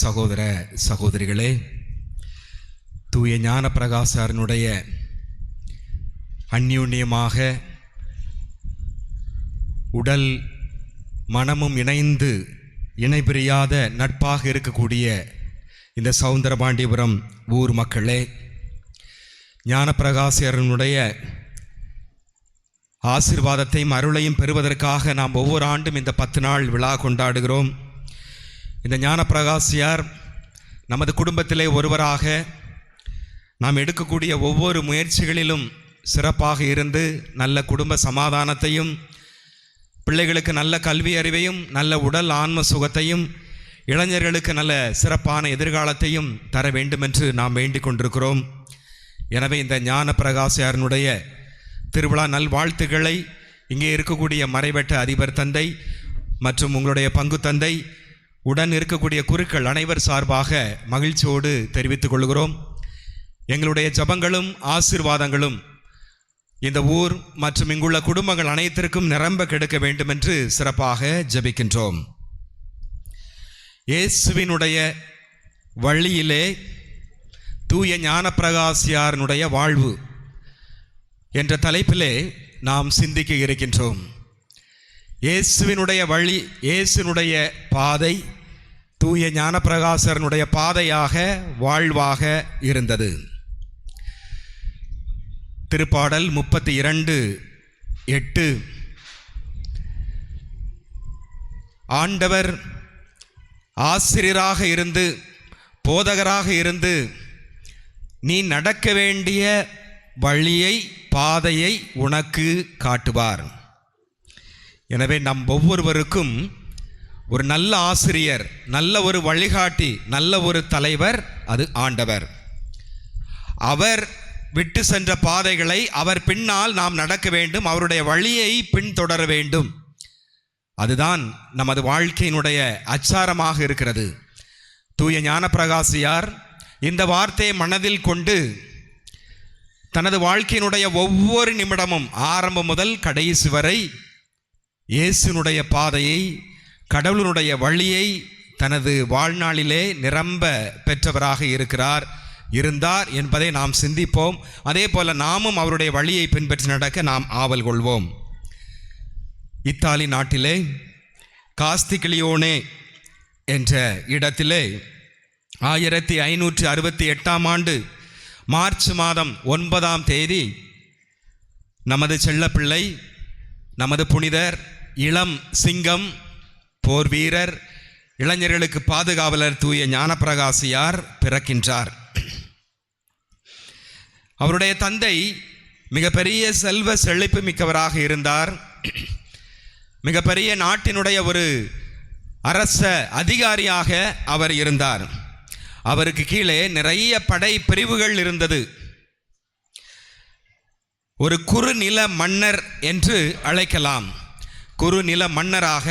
சகோதர சகோதரிகளே, தூய ஞானப்பிரகாசருடைய அந்யோன்யமாக உடல் மனமும் இணைந்து இணைபிரியாத நட்பாக இருக்கக்கூடிய இந்த சௌந்தரபாண்டியபுரம் ஊர் மக்களே, ஞானப்பிரகாசருடைய ஆசீர்வாதத்தையும் அருளையும் பெறுவதற்காக நாம் ஒவ்வொரு ஆண்டும் இந்த 10 நாள் விழா கொண்டாடுகிறோம். இந்த ஞானப்பிரகாசியார் நமது குடும்பத்திலே ஒருவராக நாம் எடுக்கக்கூடிய ஒவ்வொரு முயற்சிகளிலும் சிறப்பாக இருந்து நல்ல குடும்ப சமாதானத்தையும், பிள்ளைகளுக்கு நல்ல கல்வி அறிவையும், நல்ல உடல் ஆன்ம சுகத்தையும், இளைஞர்களுக்கு நல்ல சிறப்பான எதிர்காலத்தையும் தர வேண்டுமென்று நாம் வேண்டிக் கொண்டிருக்கிறோம். எனவே இந்த ஞானப்பிரகாசியாரனுடைய திருவிழா நல்வாழ்த்துக்களை இங்கே இருக்கக்கூடிய மறைவட்ட அதிபர் தந்தை மற்றும் உங்களுடைய பங்கு தந்தை உடன் இருக்கக்கூடிய குருக்கள் அனைவர் சார்பாக மகிழ்ச்சியோடு தெரிவித்துக் கொள்கிறோம். எங்களுடைய ஜபங்களும் ஆசீர்வாதங்களும் இந்த ஊர் மற்றும் இங்குள்ள குடும்பங்கள் அனைத்திற்கும் நிரம்ப கிடைக்க வேண்டும் என்று சிறப்பாக ஜபிக்கின்றோம். இயேசுவினுடைய வழியிலே தூய ஞானப்பிரகாசியாரனுடைய வாழ்வு என்ற தலைப்பிலே நாம் சிந்திக்க இருக்கின்றோம். இயேசுவினுடைய வழி, இயேசுனுடைய பாதை தூய ஞானப்பிரகாசரனுடைய பாதையாக வாழ்வாக இருந்தது. திருப்பாடல் 32:8 ஆண்டவர் ஆசிரியராக இருந்து போதகராக இருந்து நீ நடக்க வேண்டிய வழியை பாதையை உனக்கு காட்டுவார். எனவே நம் ஒவ்வொருவருக்கும் ஒரு நல்ல ஆசிரியர், நல்ல ஒரு வழிகாட்டி, நல்ல ஒரு தலைவர், அது ஆண்டவர். அவர் விட்டு சென்ற பாதைகளை அவர் பின்னால் நாம் நடக்க வேண்டும், அவருடைய வழியை பின்தொடர வேண்டும். அதுதான் நமது வாழ்க்கையினுடைய அச்சாரமாக இருக்கிறது. தூய ஞானப்பிரகாசியார் இந்த வார்த்தையை மனதில் கொண்டு தனது வாழ்க்கையினுடைய ஒவ்வொரு நிமிடமும் ஆரம்பம் முதல் கடைசி வரை இயேசுனுடைய பாதையை, கடவுளுடைய வழியை தனது வாழ்நாளிலே நிரம்ப பெற்றவராக இருந்தார் என்பதை நாம் சிந்திப்போம். அதே போல நாமும் அவருடைய வழியை பின்பற்றி நடக்க நாம் ஆவல் கொள்வோம். இத்தாலி நாட்டிலே காஸ்திக்லியோனே என்ற இடத்திலே 1568 ஆண்டு மார்ச் மாதம் 9 நமது செல்லப்பிள்ளை, நமது புனிதர், இளம் சிங்கம், போர் வீரர், இளைஞர்களுக்கு பாதுகாவலர் தூய ஞானப்பிரகாசியார் பிறக்கின்றார். அவருடைய தந்தை மிகப்பெரிய செல்வ செழிப்பு மிக்கவராக இருந்தார். மிகப்பெரிய நாட்டினுடைய ஒரு அரச அதிகாரியாக அவர் இருந்தார். அவருக்கு கீழே நிறைய படை பிரிவுகள் இருந்தது. ஒரு குறுநில மன்னர் என்று அழைக்கலாம். குறுநில மன்னராக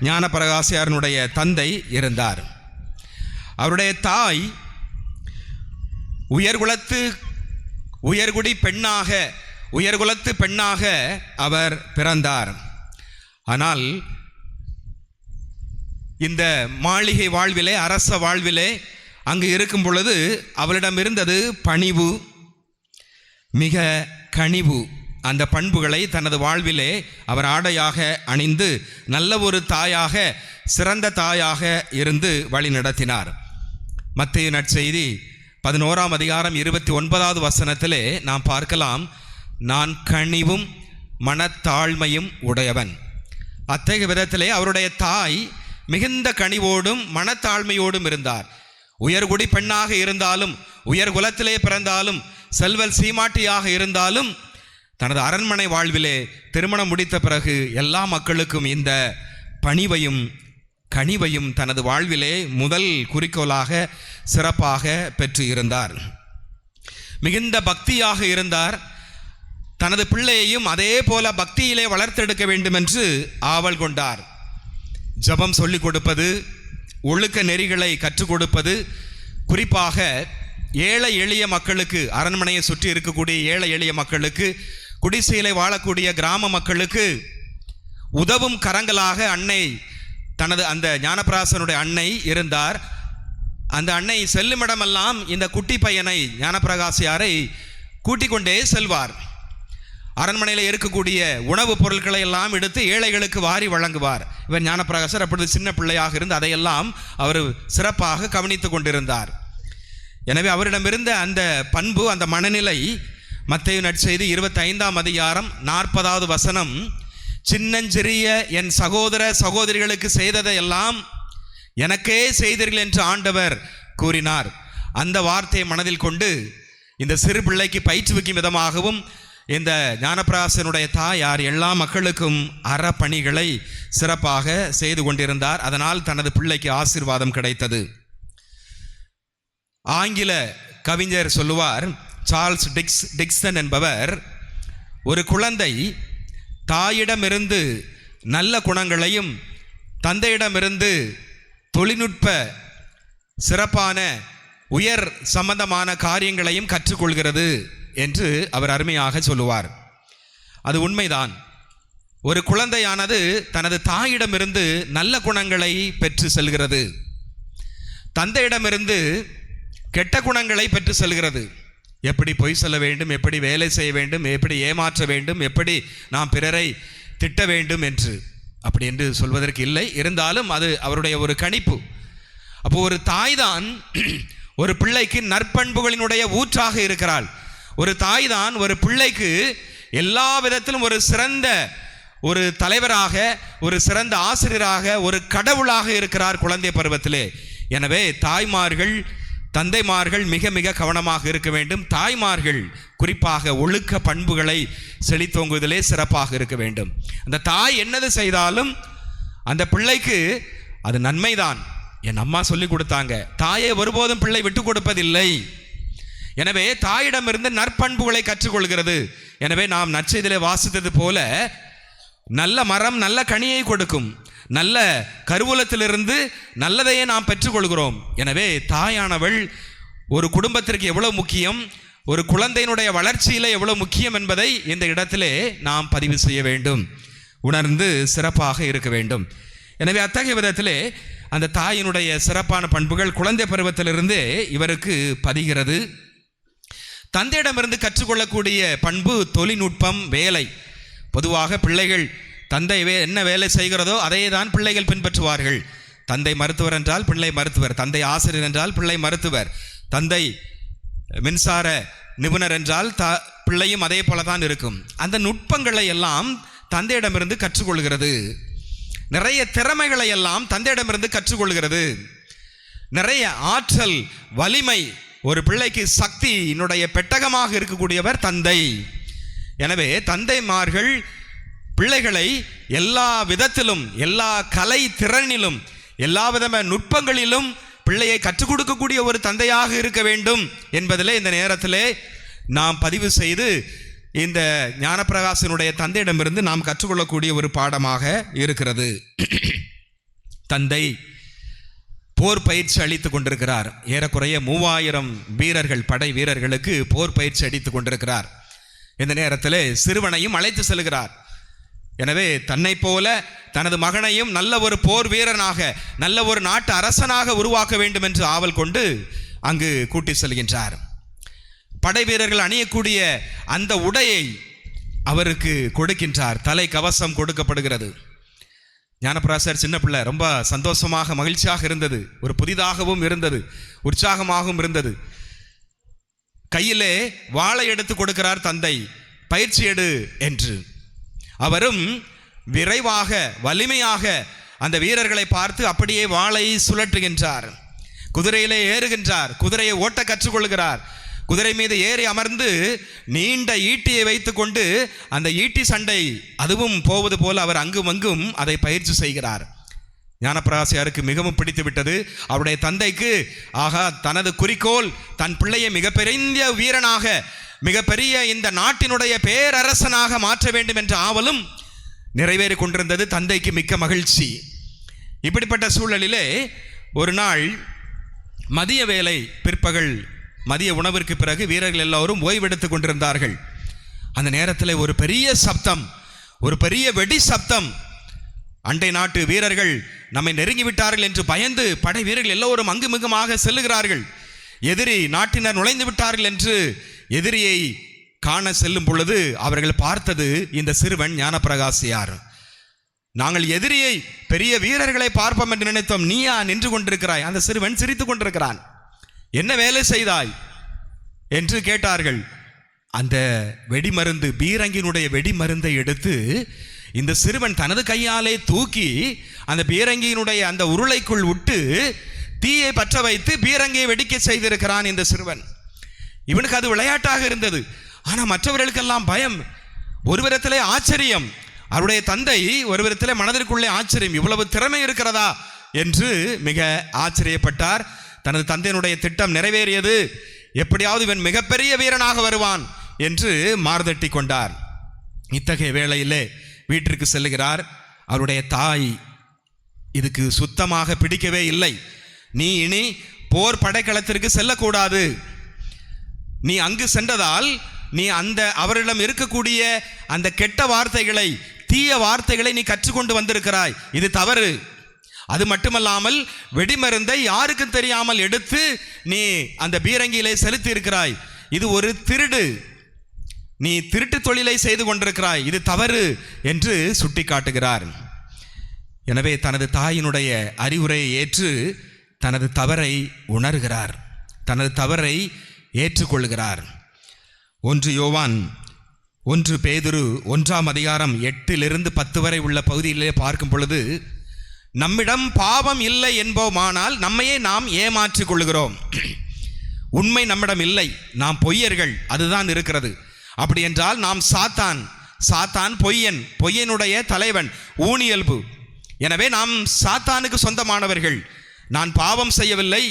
ஞானப்பிரகாசியாரனுடைய தந்தை இருந்தார். அவருடைய தாய் உயர்குலத்து பெண்ணாக அவர் பிறந்தார். ஆனால் இந்த மாளிகை வாழ்விலே, அரச வாழ்விலே அங்கு இருக்கும் பொழுது அவளிடம் இருந்தது பணிவு, மிக கனிவு. அந்த பண்புகளை தனது வாழ்விலே அவர் ஆடையாக அணிந்து நல்ல ஒரு தாயாக, சிறந்த தாயாக இருந்து வழி நடத்தினார். மத்தேயு நற்செய்தி 11 அதிகாரம் 29வது வசனத்திலே நாம் பார்க்கலாம், நான் கனிவும் மனத்தாழ்மையும் உடையவன். அத்தகைய விதத்திலே அவருடைய தாய் மிகுந்த கனிவோடும் மனத்தாழ்மையோடும் இருந்தார். உயர்குடி பெண்ணாக இருந்தாலும், உயர்குலத்திலே பிறந்தாலும், செல்வல் சீமாட்டியாக இருந்தாலும், தனது அரண்மனை வாழ்விலே திருமணம் முடித்த பிறகு எல்லா மக்களுக்கும் இந்த பணிவையும் கனிவையும் தனது வாழ்விலே முதல் குறிக்கோளாக சிறப்பாக பெற்று இருந்தார். மிகுந்த பக்தியாக இருந்தார். தனது பிள்ளையையும் அதே போல பக்தியிலே வளர்த்தெடுக்க வேண்டும் என்று ஆவல் கொண்டார். ஜபம் சொல்லிக் கொடுப்பது, ஒழுக்க நெறிகளை கற்றுக் கொடுப்பது, குறிப்பாக ஏழை எளிய மக்களுக்கு, அரண்மனையை சுற்றி இருக்கக்கூடிய ஏழை எளிய மக்களுக்கு, குடிசையிலே வாழக்கூடிய கிராம மக்களுக்கு உதவும் கரங்களாக அன்னை, தனது அந்த ஞானப்பிரகாசனுடைய அன்னை இருந்தார். அந்த அன்னை செல்லுமிடமெல்லாம் இந்த குட்டி பையனை ஞானப்பிரகாசியாரை கூட்டிக் கொண்டே செல்வார். அரண்மனையில் இருக்கக்கூடிய உணவுப் பொருட்களை எல்லாம் எடுத்து ஏழைகளுக்கு வாரி வழங்குவார். இவர் ஞானப்பிரகாசர் அப்பொழுது சின்ன பிள்ளையாக இருந்து அதையெல்லாம் அவர் சிறப்பாக கவனித்து கொண்டிருந்தார். எனவே அவரிடமிருந்த அந்த பண்பு, அந்த மனநிலை மத்தேயு நற்செய்தி 25ஆம் அதிகாரம் 40வது வசனம், சின்னஞ்சிறிய என் சகோதர சகோதரிகளுக்கு செய்ததை எல்லாம் எனக்கே செய்தீர்கள் என்று ஆண்டவர் கூறினார். அந்த வார்த்தையை மனதில் கொண்டு இந்த சிறு பிள்ளைக்கு பயிற்றுவிக்கும் விதமாகவும் இந்த ஞானப்பிரகாசனுடைய தாயார் எல்லா மக்களுக்கும் அறப்பணிகளை சிறப்பாக செய்து கொண்டிருந்தார். அதனால் தனது பிள்ளைக்கு ஆசீர்வாதம் கிடைத்தது. ஆங்கில கவிஞர் சொல்லுவார், சார்ல்ஸ் டிக்சன் என்பவர், ஒரு குழந்தை தாயிடமிருந்து நல்ல குணங்களையும் தந்தையிடமிருந்து தொழில்நுட்ப சிறப்பான உயர் சம்பந்தமான காரியங்களையும் கற்றுக்கொள்கிறது என்று அவர் அருமையாக சொல்லுவார். அது உண்மைதான். ஒரு குழந்தையானது தனது தாயிடமிருந்து நல்ல குணங்களை பெற்று செல்கிறது, தந்தையிடமிருந்து கெட்ட குணங்களை பெற்று செல்கிறது. எப்படி பொய் சொல்ல வேண்டும், எப்படி வேலை செய்ய வேண்டும், எப்படி ஏமாற்ற வேண்டும், எப்படி நாம் பிறரை திட்ட வேண்டும் என்று, அப்படி என்று சொல்வதற்கு இல்லை. இருந்தாலும் அது அவருடைய ஒரு கணிப்பு. அப்போ ஒரு தாய் தான் ஒரு பிள்ளைக்கு நற்பண்புகளினுடைய ஊற்றாக இருக்கிறாள். ஒரு தாய் தான் ஒரு பிள்ளைக்கு எல்லா விதத்திலும் ஒரு சிறந்த ஒரு தலைவராக, ஒரு சிறந்த ஆசிரியராக, ஒரு கடவுளாக இருக்கிறார் குழந்தை பருவத்திலே. எனவே தாய்மார்கள், தந்தைமார்கள் மிக மிக கவனமாக இருக்க வேண்டும். தாய்மார்கள் குறிப்பாக ஒழுக்க பண்புகளை செழித்தோங்குவதிலே சிறப்பாக இருக்க வேண்டும். அந்த தாய் என்னது செய்தாலும் அந்த பிள்ளைக்கு அது நன்மைதான். என் அம்மா சொல்லி கொடுத்தாங்க, தாயை ஒருபோதும் பிள்ளை விட்டு கொடுப்பதில்லை. எனவே தாயிடமிருந்து நற்பண்புகளை கற்றுக்கொள்கிறது. எனவே நாம் நற்செய்தியிலே வாசித்தது போல நல்ல மரம் நல்ல கனியை கொடுக்கும், நல்ல கருவூலத்திலிருந்து நல்லதையே நாம் பெற்றுக்கொள்கிறோம். எனவே தாயானவள் ஒரு குடும்பத்திற்கு எவ்வளவு முக்கியம், ஒரு குழந்தையினுடைய வளர்ச்சியில் எவ்வளவு முக்கியம் என்பதை இந்த இடத்திலே நாம் பதிவு செய்ய வேண்டும், உணர்ந்து சிறப்பாக இருக்க வேண்டும். எனவே அத்தகைய விதத்திலே அந்த தாயினுடைய சிறப்பான பண்புகள் குழந்தை பருவத்திலிருந்து இவருக்கு பதிகிறது. தந்தையிடமிருந்து கற்றுக்கொள்ளக்கூடிய பண்பு தொழில்நுட்பம், வேலை. பொதுவாக பிள்ளைகள் தந்தை என்ன வேலை செய்கிறதோ அதையே தான் பிள்ளைகள் பின்பற்றுவார்கள். தந்தை மருத்துவர் என்றால் பிள்ளை மருத்துவர், தந்தை ஆசிரியர் என்றால் பிள்ளை மருத்துவர், தந்தை மின்சார நிபுணர் என்றால் பிள்ளையும் அதே போல தான் இருக்கும். அந்த நுட்பங்களை எல்லாம் தந்தையிடமிருந்து கற்றுக்கொள்கிறது. நிறைய திறமைகளை எல்லாம் தந்தையிடமிருந்து கற்றுக்கொள்கிறது. நிறைய ஆற்றல், வலிமை, ஒரு பிள்ளைக்கு சக்தியினுடைய பெட்டகமாக இருக்கக்கூடியவர் தந்தை. எனவே தந்தைமார்கள் பிள்ளைகளை எல்லா விதத்திலும், எல்லா கலை திறனிலும், எல்லா விதமான நுட்பங்களிலும் பிள்ளையை கற்றுக் கொடுக்கக்கூடிய ஒரு தந்தையாக இருக்க வேண்டும் என்பதிலே இந்த நேரத்திலே நாம் பதிவு செய்து இந்த ஞானப்பிரகாசனுடைய தந்தையிடமிருந்து நாம் கற்றுக்கொள்ளக்கூடிய ஒரு பாடமாக இருக்கிறது. தந்தை போர் பயிற்சி அளித்துக் கொண்டிருக்கிறார். ஏறக்குறைய 3000 வீரர்கள், படை வீரர்களுக்கு போர் பயிற்சி அளித்துக் கொண்டிருக்கிறார். இந்த நேரத்தில் சிறுவனையும் அழைத்து செல்கிறார். எனவே தன்னை போல தனது மகனையும் நல்ல ஒரு போர் வீரனாக, நல்ல ஒரு நாட்டு அரசனாக உருவாக்க வேண்டும் என்று ஆவல் கொண்டு அங்கு கூட்டி செல்கின்றார். படை வீரர்கள் அணியக்கூடிய அந்த உடையை அவருக்கு கொடுக்கின்றார். தலை கவசம் கொடுக்கப்படுகிறது. ஞானப்பிரகாசர் சின்ன பிள்ளை, ரொம்ப சந்தோஷமாக மகிழ்ச்சியாக இருந்தது, ஒரு புதிதாகவும் இருந்தது, உற்சாகமாகவும் இருந்தது. கையிலே வாளை எடுத்து கொடுக்கிறார் தந்தை, பயிற்சி எடு என்று. அவரும் விரைவாக வலிமையாக அந்த வீரர்களை பார்த்து அப்படியே வாளை சுழற்றுகின்றார். குதிரையிலே ஏறுகின்றார், குதிரையை ஓட்ட கற்றுக்கொள்கிறார். குதிரை மீது ஏறி அமர்ந்து நீண்ட ஈட்டியை வைத்துக் கொண்டு அந்த ஈட்டி சண்டை அதுவும் போவது போல அவர் அங்கும் அங்கும் அதை பயிற்சி செய்கிறார். ஞானப்பிரகாசியாருக்கு மிகவும் பிடித்து விட்டது. அவருடைய தந்தைக்கு ஆகா, தனது குறிக்கோள் தன் பிள்ளையை மிகப்பெரிய வீரனாக, மிகப்பெரிய இந்த நாட்டினுடைய பேரரசனாக மாற்ற வேண்டும் என்ற ஆவலும் நிறைவேறி கொண்டிருந்தது. தந்தைக்கு மிக்க மகிழ்ச்சி. இப்படிப்பட்ட சூழலிலே ஒரு நாள் மதிய வேளை, பிற்பகல் மதிய உணவிற்கு பிறகு வீரர்கள் எல்லோரும் ஓய்வெடுத்துக் கொண்டிருந்தார்கள். அந்த நேரத்தில் ஒரு பெரிய சப்தம், ஒரு பெரிய வெடி சப்தம் அண்டை நாட்டு வீரர்கள் நம்மை நெருங்கிவிட்டார்கள் என்று பயந்து படை வீரர்கள் எல்லோரும் அங்குமிங்குமாக செல்லுகிறார்கள். எதிரி நாட்டினர் நுழைந்து விட்டார்கள் என்று எதிரியை காண செல்லும் பொழுது அவர்கள் பார்த்தது இந்த சிறுவன் ஞானப்பிரகாசியார். நாங்கள் எதிரியை பெரிய வீரர்களை பார்ப்போம் என்று நினைத்தோம், நீயா நின்று கொண்டிருக்கிறாய்? அந்த சிறுவன் சிரித்து கொண்டிருக்கிறான். என்ன வேலை செய்தாய் என்று கேட்டார்கள். அந்த வெடிமருந்து, பீரங்கினுடைய வெடிமருந்தை எடுத்து இந்த சிறுவன் தனது கையாலே தூக்கி அந்த பீரங்கியினுடைய அந்த உருளைக்குள் விட்டு தீயை பற்ற வைத்து பீரங்கியை வெடிக்க செய்திருக்கிறான் இந்த சிறுவன். இவனுக்கு அது விளையாட்டாக இருந்தது. ஆனால் மற்றவர்களுக்கெல்லாம் பயம், ஒரு விதத்திலே ஆச்சரியம். அவருடைய தந்தை ஒரு விதத்திலே மனதிற்குள்ளே ஆச்சரியம், இவ்வளவு திறமை இருக்கிறதா என்று மிக ஆச்சரியப்பட்டார். தனது தந்தையினுடைய திட்டம் நிறைவேறியது, எப்படியாவது இவன் மிகப்பெரிய வீரனாக வருவான் என்று மார்தட்டி கொண்டார். இத்தகைய வேளையிலே வீட்டிற்கு செல்லுகிறார். அவருடைய தாய் இதுக்கு சுத்தமாக பிடிக்கவே இல்லை. நீ இனி போர் படைக்களத்திற்கு செல்லக்கூடாது, நீ அங்கு சென்றதால் நீ அந்த அவரிடம் இருக்கக்கூடிய அந்த கெட்ட வார்த்தைகளை, தீய வார்த்தைகளை நீ கற்றுக்கொண்டு வந்திருக்கிறாய், இது தவறு. அது மட்டுமல்லாமல் வெடிமருந்தை யாருக்கும் தெரியாமல் எடுத்து நீ அந்த பீரங்கியிலே செலுத்தி இருக்கிறாய், இது ஒரு திருடு, நீ திருட்டு தொழிலை செய்து கொண்டிருக்கிறாய், இது தவறு என்று சுட்டி காட்டுகிறார். எனவே தனது தாயினுடைய அறிவுரையை ஏற்று தனது தவறை உணர்கிறார், தனது தவறை ஏற்றுக்கொள்கிறார். 1 யோவான் 1 பேதுரு 1ஆம் அதிகாரம் 8-10 வரை உள்ள பகுதியிலே பார்க்கும் பொழுது, நம்மிடம் பாவம் இல்லை என்போமானால் நம்மையே நாம் ஏமாற்றிக் கொள்கிறோம், உண்மை நம்மிடம் இல்லை, நாம் பொய்யர்கள், அதுதான் இருக்கிறது. அப்படி என்றால் நாம் சாத்தான் பொய்யன், பொய்யனுடைய தலைவன், ஊனியல்பு. எனவே நாம் சாத்தானுக்கு சொந்தமானவர்கள். நான் பாவம் செய்யவில்லை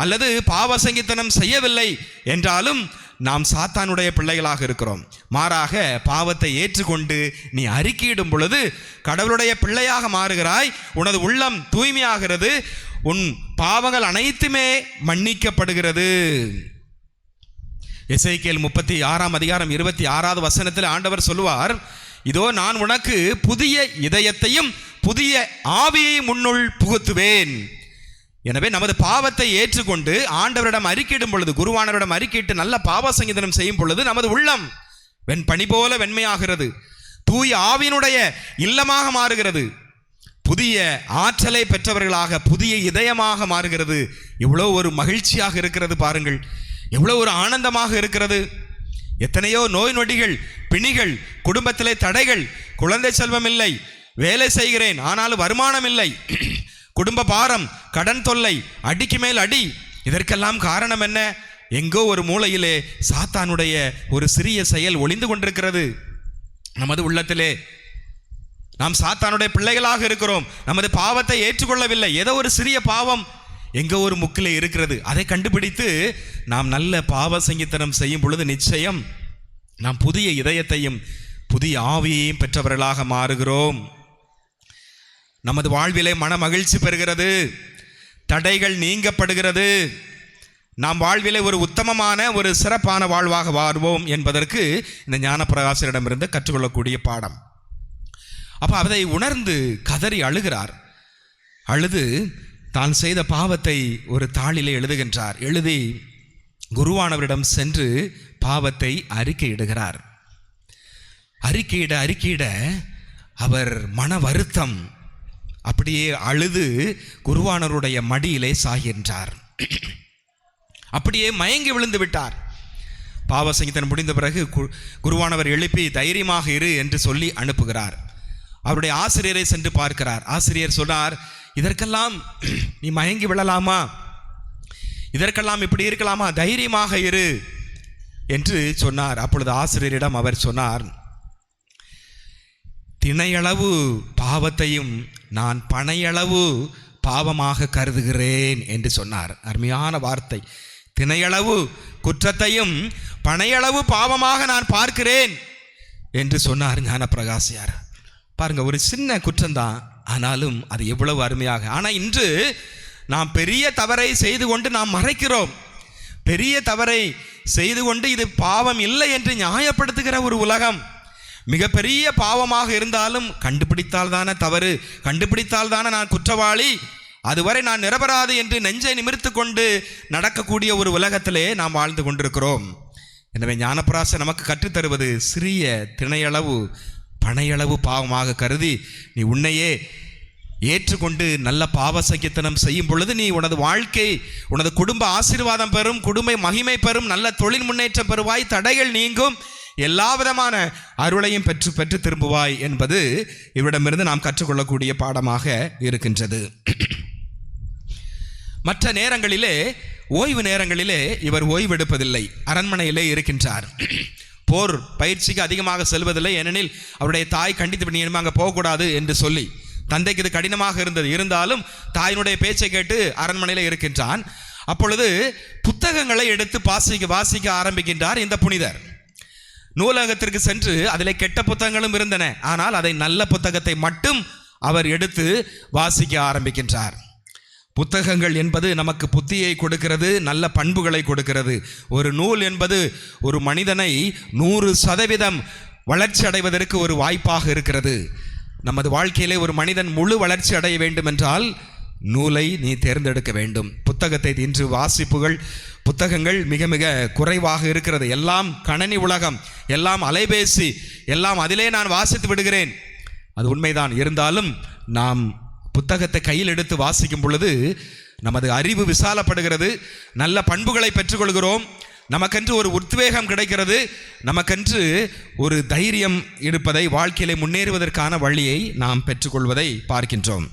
அல்லது பாவ சங்கீதனம் செய்யவில்லை என்றாலும் நாம் சாத்தானுடைய பிள்ளைகளாக இருக்கிறோம். மாறாக பாவத்தை ஏற்றுக்கொண்டு நீ அறிக்கையிடும் பொழுது கடவுளுடைய பிள்ளையாக மாறுகிறாய், உனது உள்ளம் தூய்மையாகிறது, உன் பாவங்கள் அனைத்துமே மன்னிக்கப்படுகிறது. எசேக்கியேல் 36ஆம் அதிகாரம் 26வது வசனத்தில் ஆண்டவர் சொல்லுவார், இதோ நான் உனக்கு புதிய இதயத்தையும் புதிய ஆவியையும் உன்னுள் புகுத்துவேன். எனவே நமது பாவத்தை ஏற்றுக்கொண்டு ஆண்டவரிடம் அறிக்கையிடும் பொழுது, குருவானவரிடம் அறிக்கையிட்டு நல்ல பாவ சங்கீதனம் செய்யும் பொழுது நமது உள்ளம் பனி போல வெண்மையாகிறது, தூய ஆவியினுடைய இல்லமாக மாறுகிறது, புதிய ஆற்றலை பெற்றவர்களாக புதிய இதயமாக மாறுகிறது. எவ்வளோ ஒரு மகிழ்ச்சியாக இருக்கிறது பாருங்கள், எவ்வளோ ஒரு ஆனந்தமாக இருக்கிறது. எத்தனையோ நோய் நொடிகள், பிணிகள், குடும்பத்திலே தடைகள், குழந்தை செல்வம் இல்லை, வேலை செய்கிறேன் ஆனாலும் வருமானம் இல்லை, குடும்ப பாரம், கடன் தொல்லை, அடிக்கு மேல் அடி. இதற்கெல்லாம் காரணம் என்ன? எங்கோ ஒரு மூலையிலே சாத்தானுடைய ஒரு சிறிய செயல் ஒளிந்து கொண்டிருக்கிறது. நமது உள்ளத்திலே நாம் சாத்தானுடைய பிள்ளைகளாக இருக்கிறோம், நமது பாவத்தை ஏற்றுக்கொள்ளவில்லை, ஏதோ ஒரு சிறிய பாவம் எங்கோ ஒரு முக்கிலே இருக்கிறது. அதை கண்டுபிடித்து நாம் நல்ல பாவ சங்கீதனம் செய்யும் பொழுது நிச்சயம் நாம் புதிய இதயத்தையும் புதிய ஆவியையும் பெற்றவர்களாக மாறுகிறோம். நமது வாழ்விலே மன மகிழ்ச்சி பெறுகிறது, தடைகள் நீங்கப்படுகிறது, நாம் வாழ்விலே ஒரு உத்தமமான ஒரு சிறப்பான வாழ்வாக வாழ்வோம் என்பதற்கு இந்த ஞானப்பிரகாசரிடமிருந்து கற்றுக்கொள்ளக்கூடிய பாடம். அப்போ அதை உணர்ந்து கதறி அழுகிறார். அழுது தான் செய்த பாவத்தை ஒரு தாளிலே எழுதுகின்றார். எழுதி குருவானவரிடம் சென்று பாவத்தை அறிக்கையிடுகிறார். அறிக்கையிட அவர் மன வருத்தம், அப்படியே அழுது குருவானவருடைய மடியிலே சாகின்றார். அப்படியே மயங்கி விழுந்து விட்டார். பாவ சங்கீதனம் முடிந்த பிறகு குருவானவர் எழுப்பி தைரியமாக இரு என்று சொல்லி அனுப்புகிறார். அவருடைய ஆசிரியரை சென்று பார்க்கிறார். ஆசிரியர் சொன்னார், இதற்கெல்லாம் நீ மயங்கி விழலாமா, இதற்கெல்லாம் இப்படி இருக்கலாமா, தைரியமாக இரு என்று சொன்னார். அப்பொழுது ஆசிரியரிடம் அவர் சொன்னார், திணையளவு பாவத்தையும் நான் பனையளவு பாவமாக கருதுகிறேன் என்று சொன்னார். அருமையான வார்த்தை. திணையளவு குற்றத்தையும் பனையளவு பாவமாக நான் பார்க்கிறேன் என்று சொன்னார் ஞானப்பிரகாசியார். பாருங்க, ஒரு சின்ன குற்றம்தான், ஆனாலும் அது எவ்வளவு அருமையாக. ஆனால் இன்று நாம் பெரிய தவறை செய்து கொண்டு நாம் மறைக்கிறோம். பெரிய தவறை செய்து கொண்டு இது பாவம் இல்லை என்று நியாயப்படுத்துகிற ஒரு உலகம். மிகப்பெரிய பாவமாக இருந்தாலும் கண்டுபிடித்தால் தானே தவறு, கண்டுபிடித்தால் தானே நான் குற்றவாளி, அதுவரை நான் நிரபராதி என்று நெஞ்சை நிமிர்த்து கொண்டு நடக்கக்கூடிய ஒரு உலகத்திலே நாம் வாழ்ந்து கொண்டிருக்கிறோம். எனவே ஞானப்பிராச நமக்கு கற்றுத்தருவது சிறிய திணையளவு பனையளவு பாவமாக கருதி நீ உன்னையே ஏற்றுக்கொண்டு நல்ல பாவ சகித்தனம் செய்யும் பொழுது நீ உனது வாழ்க்கை, உனது குடும்ப ஆசீர்வாதம் பெறும், குடும்ப மகிமை பெறும், நல்ல தொழில் முன்னேற்றம் பெறுவாய், தடைகள் நீங்கும், எல்லா விதமான அருளையும் பெற்று திரும்புவாய் என்பது இவரிடமிருந்து நாம் கற்றுக்கொள்ளக்கூடிய பாடமாக இருக்கின்றது. மற்ற நேரங்களிலே, ஓய்வு நேரங்களிலே இவர் ஓய்வெடுப்பதில்லை, அரண்மனையிலே இருக்கின்றார். போர் பயிற்சிக்கு அதிகமாக செல்வதில்லை, ஏனெனில் அவருடைய தாய் கண்டித்து நீ அங்கே போகக்கூடாது என்று சொல்லி, தந்தைக்கு இது கடினமாக இருந்தது. இருந்தாலும் தாயினுடைய பேச்சை கேட்டு அரண்மனையில் இருக்கின்றான். அப்பொழுது புத்தகங்களை எடுத்து வாசிக்க ஆரம்பிக்கின்றார் இந்த புனிதர். நூலகத்திற்கு சென்று அதில் கெட்ட புத்தகங்களும் இருந்தன, ஆனால் அதை நல்ல புத்தகத்தை மட்டும் அவர் எடுத்து வாசிக்க ஆரம்பிக்கின்றார். புத்தகங்கள் என்பது நமக்கு புத்தியை கொடுக்கிறது, நல்ல பண்புகளை கொடுக்கிறது. ஒரு நூல் என்பது ஒரு மனிதனை 100% வளர்ச்சி அடைவதற்கு ஒரு வாய்ப்பாக இருக்கிறது. நமது வாழ்க்கையிலே ஒரு மனிதன் முழு வளர்ச்சி அடைய வேண்டும் என்றால் நூலை நீ தேர்ந்தெடுக்க வேண்டும். புத்தகத்தை இன்று புத்தகங்கள் மிக மிக குறைவாக இருக்கிறது. எல்லாம் கணனி உலகம், எல்லாம் அலைபேசி, எல்லாம் அதிலே நான் வாசித்து விடுகிறேன். அது உண்மைதான். இருந்தாலும் நாம் புத்தகத்தை கையில் எடுத்து வாசிக்கும் பொழுது நமது அறிவு விசாலப்படுகிறது, நல்ல பண்புகளை பெற்றுக்கொள்கிறோம், நமக்கென்று ஒரு உத்வேகம் கிடைக்கிறது, நமக்கென்று ஒரு தைரியம் இருப்பதை, வாழ்க்கையிலே முன்னேறுவதற்கான வழியை நாம் பெற்றுக்கொள்வதை பார்க்கின்றோம்.